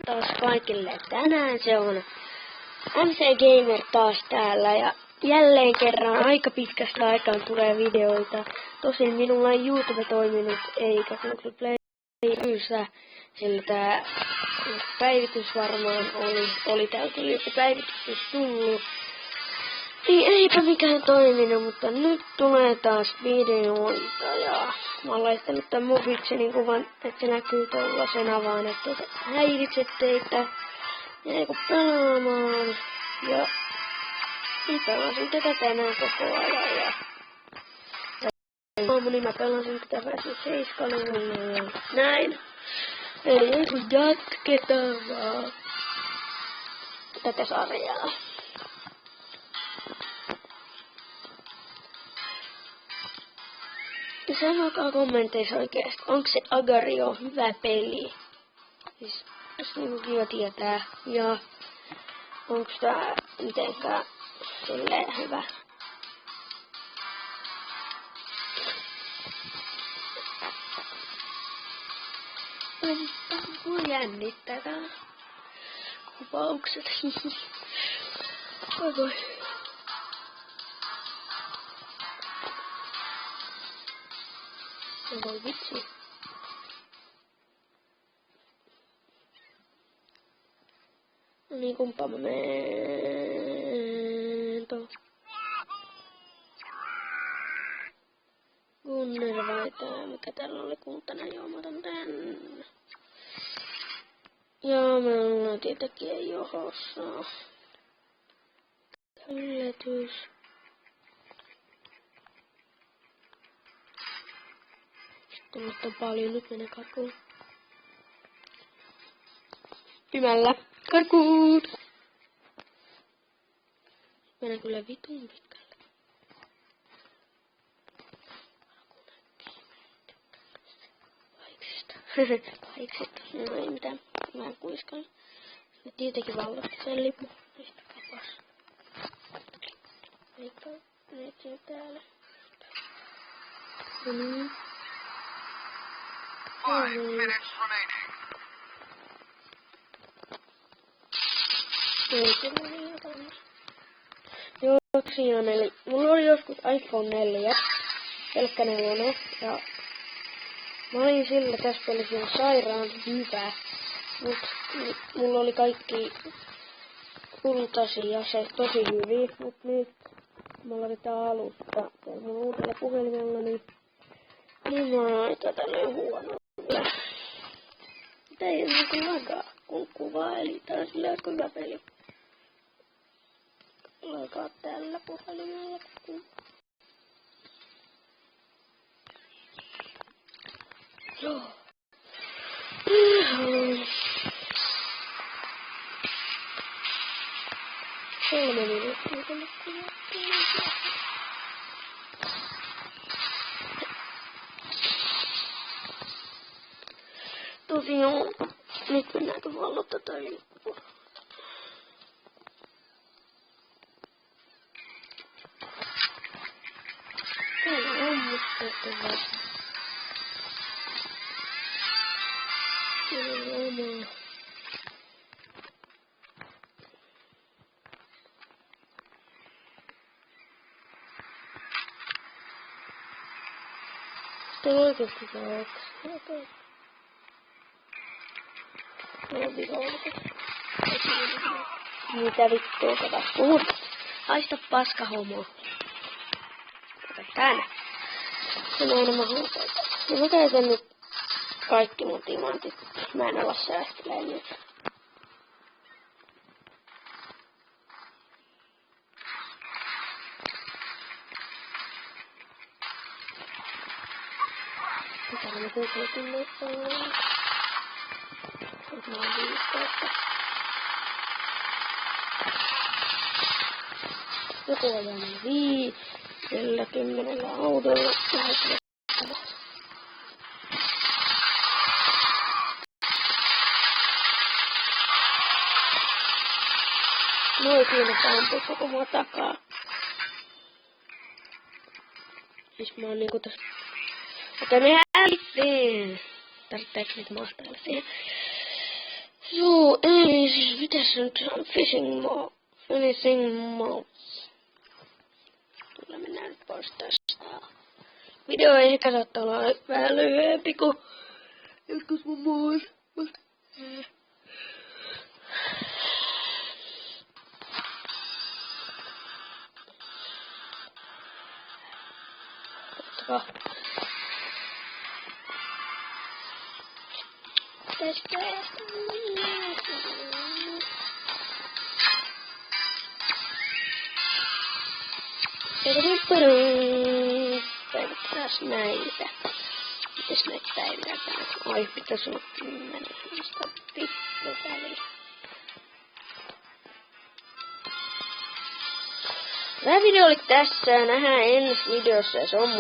taas kaikille. Tänään se on MC Gamer taas täällä ja jälleen kerran aika pitkästä aikaan tulee videoita. Tosin minulla ei YouTube toiminut eikä Google Play ylsä, sillä tää päivitys varmaan oli täältä joku päivitys tullut. Niin eipä mikään toiminut, mutta nyt tulee taas videoita ja mä oon laittanut tän Mobitsenin kuvan, että se näkyy tollasena vaan, että se häiritse teitä. Jäikö pelaamaan ja pelasin tätä tänään koko ajan ja aamuni mä pelasin tätä pääsin 7 ja näin. Eli kun jatketaan vaan tätä sarjaa. Sanokaa kommenteissa oikeesti, onko se Agario hyvä peli? Siis, jos niinku kiva tietää. Ja onko tää mitenkään silleen hyvä? Mua jännittää kuvaukset. Oi. Voi vitsi. No niin, kumpa mä menen tuohon. Gunner vai tää, mikä täällä oli kultainen, joo mä otan tän. Joo, mä ollaan tietenkin johossa. Yllätys. Tuommoista on paljon, nyt menee karkuun. Pimällä. Karkuun! Menee kyllä vitun pitkälle. Paiksista. No ei mitään. Mä kuiskan. Mä tietenkin vallosti sen lipun. Niistä kapas. Eikö ne siinä täällä. Mm. 5 minutes remaining. Joo, tosiaan, eli mulla oli joskus iPhone 4, pelkkä 4, ja mä olin sillä tässä pelissä sairaan hyvä, mut mulla oli kaikki kultaisia se tosi hyviä, mut nyt mulla oli tää alusta, ja mun uudella puhelimella, niin mä oon aika tällainen huono. Mitä ei niinku lagaa, kun kuvaa, eli tää on sillä hyvä peli. Lagaa tällä puhelimella, kun joo. 3 minuuttia tänne kuvattiin. Tosiaan, nyt mennäänkö vallota tai lippua? Täällä on musta vasta. Täällä on omaa. Sitten oikeesti saa oksia. Mitä vittua kato puhut? Haista paska homo. Kato tänne. Se on enemmän huuteita. Ja mä käytän nyt kaikki mun timantit. Mä en ala säästelee nyt. Mitä mä kuuletin noista? Nyt mä oon 15. Joku on jäänyt 10 autolla. Noi kiinnostaa ampua koko mua takaa. Siis mä oon niinku tässä. Mutta me hävittiin. Tarvitseeko nyt mahtailla siihen? Joo, Niin siis mitäs se nyt on? Finishing mode. Kyllä mennään nyt pois tästä. Video ei ehkä saattaa olla vähän lyhyempi kuin joskus mun muun. Ottakaa. Tästä. Päivittäis näitä. Mites näitä päivitetään? Oi, pitäis olla 10. Mistä vittu välillä. Tämä video oli tässä. Nähdään ensi videossa ja se on